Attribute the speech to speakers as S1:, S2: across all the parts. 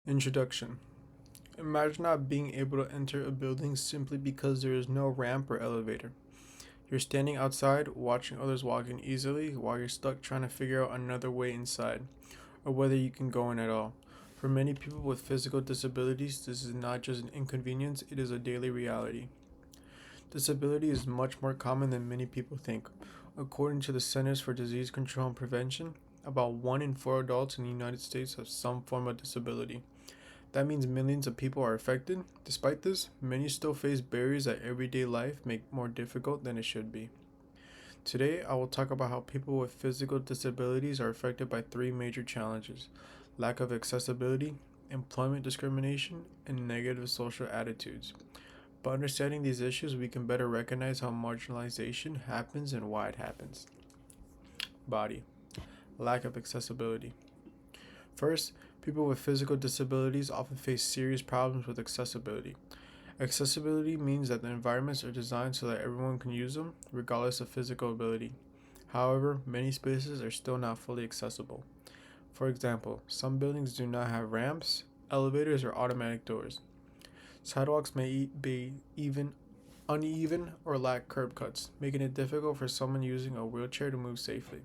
S1: Introduction. Imagine not being able to enter a building simply because there is no ramp or elevator. You're standing outside watching others walk in easily while you're stuck trying to figure out another way inside, or whether you can go in at all. For many people with physical disabilities, this is not just an inconvenience, it is a daily reality. Disability is much more common than many people think. According to the Centers for Disease Control and Prevention, about 1 in 4 adults in the United States have some form of disability. That means millions of people are affected. Despite this, many still face barriers that everyday life make more difficult than it should be. Today, I will talk about how people with physical disabilities are affected by three major challenges: lack of accessibility, employment discrimination, and negative social attitudes. By understanding these issues, we can better recognize how marginalization happens and why it happens. Body. Lack of accessibility. First, people with physical disabilities often face serious problems with accessibility. Accessibility means that the environments are designed so that everyone can use them, regardless of physical ability. However, many spaces are still not fully accessible. For example, some buildings do not have ramps, elevators, or automatic doors. Sidewalks may be even uneven or lack curb cuts, making it difficult for someone using a wheelchair to move safely.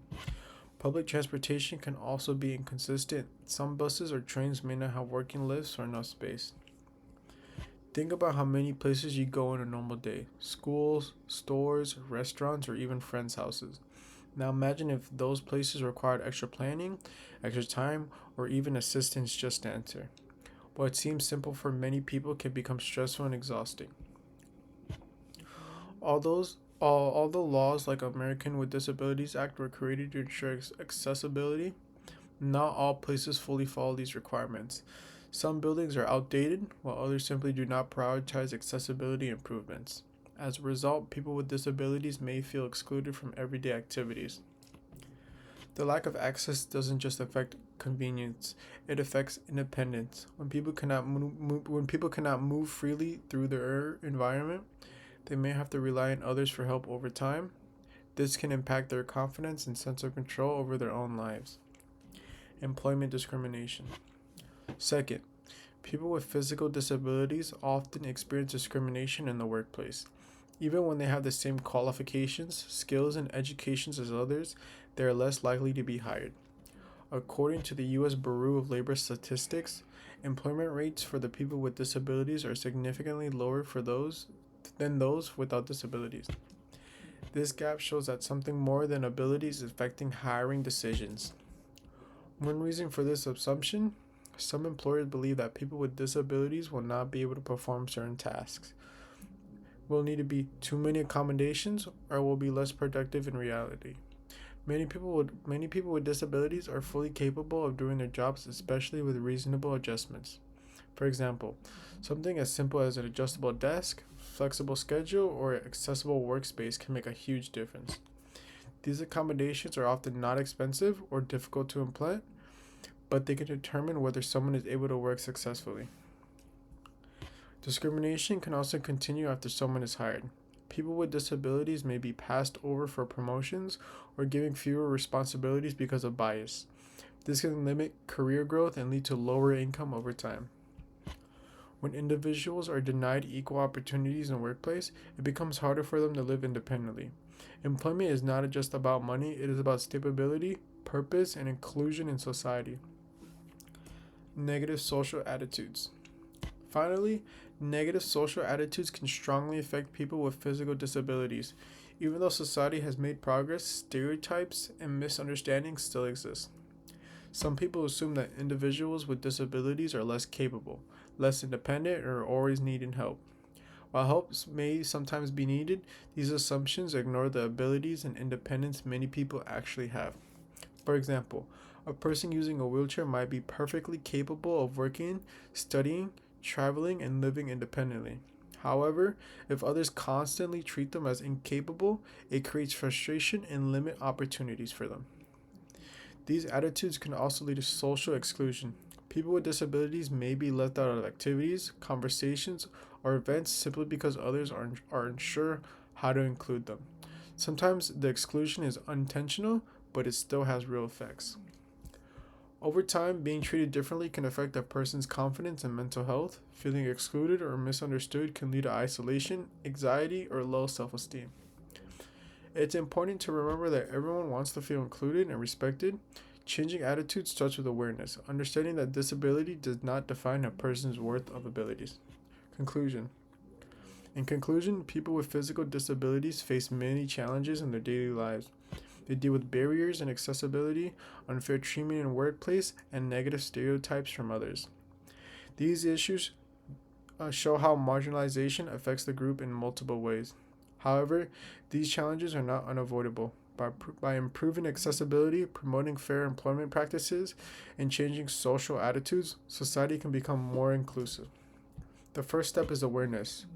S1: Public transportation can also be inconsistent. Some buses or trains may not have working lifts or enough space. Think about how many places you go in a normal day: schools, stores, restaurants, or even friends' houses. Now imagine if those places required extra planning, extra time, or even assistance just to enter. What seems simple for many people can become stressful and exhausting. Although laws like American with Disabilities Act were created to ensure accessibility, not all places fully follow these requirements. Some buildings are outdated, while others simply do not prioritize accessibility improvements. As a result, people with disabilities may feel excluded from everyday activities. The lack of access doesn't just affect convenience, it affects independence. When people cannot move freely through their environment, they may have to rely on others for help over time. This can impact their confidence and sense of control over their own lives. Employment discrimination. Second, people with physical disabilities often experience discrimination in the workplace. Even when they have the same qualifications, skills, and educations as others, they are less likely to be hired. According to the U.S. Bureau of Labor Statistics, employment rates for the people with disabilities are significantly lower for those than those without disabilities. This gap shows that something more than abilities is affecting hiring decisions. One reason for this assumption: some employers believe that people with disabilities will not be able to perform certain tasks, will need to be too many accommodations, or will be less productive in reality. Many people with disabilities are fully capable of doing their jobs, especially with reasonable adjustments. For example, something as simple as an adjustable desk, flexible schedule, or accessible workspace can make a huge difference. These accommodations are often not expensive or difficult to implement, but they can determine whether someone is able to work successfully. Discrimination can also continue after someone is hired. People with disabilities may be passed over for promotions or given fewer responsibilities because of bias. This can limit career growth and lead to lower income over time. When individuals are denied equal opportunities in the workplace, it becomes harder for them to live independently. Employment is not just about money, it is about stability, purpose, and inclusion in society. Negative social attitudes. Finally, negative social attitudes can strongly affect people with physical disabilities. Even though society has made progress, stereotypes and misunderstandings still exist. Some people assume that individuals with disabilities are less capable, less independent, or always needing help. While help may sometimes be needed, these assumptions ignore the abilities and independence many people actually have. For example, a person using a wheelchair might be perfectly capable of working, studying, traveling, and living independently. However, if others constantly treat them as incapable, it creates frustration and limit opportunities for them. These attitudes can also lead to social exclusion. People with disabilities may be left out of activities, conversations, or events simply because others are unsure how to include them. Sometimes the exclusion is unintentional, but it still has real effects. Over time, being treated differently can affect a person's confidence and mental health. Feeling excluded or misunderstood can lead to isolation, anxiety, or low self esteem. It's important to remember that everyone wants to feel included and respected. Changing attitudes starts with awareness, understanding that disability does not define a person's worth of abilities. Conclusion. In conclusion, people with physical disabilities face many challenges in their daily lives. They deal with barriers and accessibility, unfair treatment in workplace, and negative stereotypes from others. These issues show how marginalization affects the group in multiple ways. However, these challenges are not unavoidable. By improving accessibility, promoting fair employment practices, and changing social attitudes, society can become more inclusive. The first step is awareness.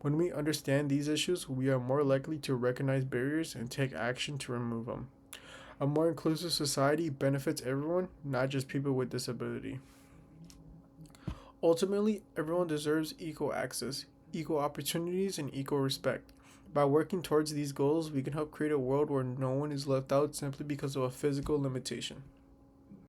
S1: When we understand these issues, we are more likely to recognize barriers and take action to remove them. A more inclusive society benefits everyone, not just people with disability. Ultimately, everyone deserves equal access, equal opportunities, and equal respect. By working towards these goals, we can help create a world where no one is left out simply because of a physical limitation.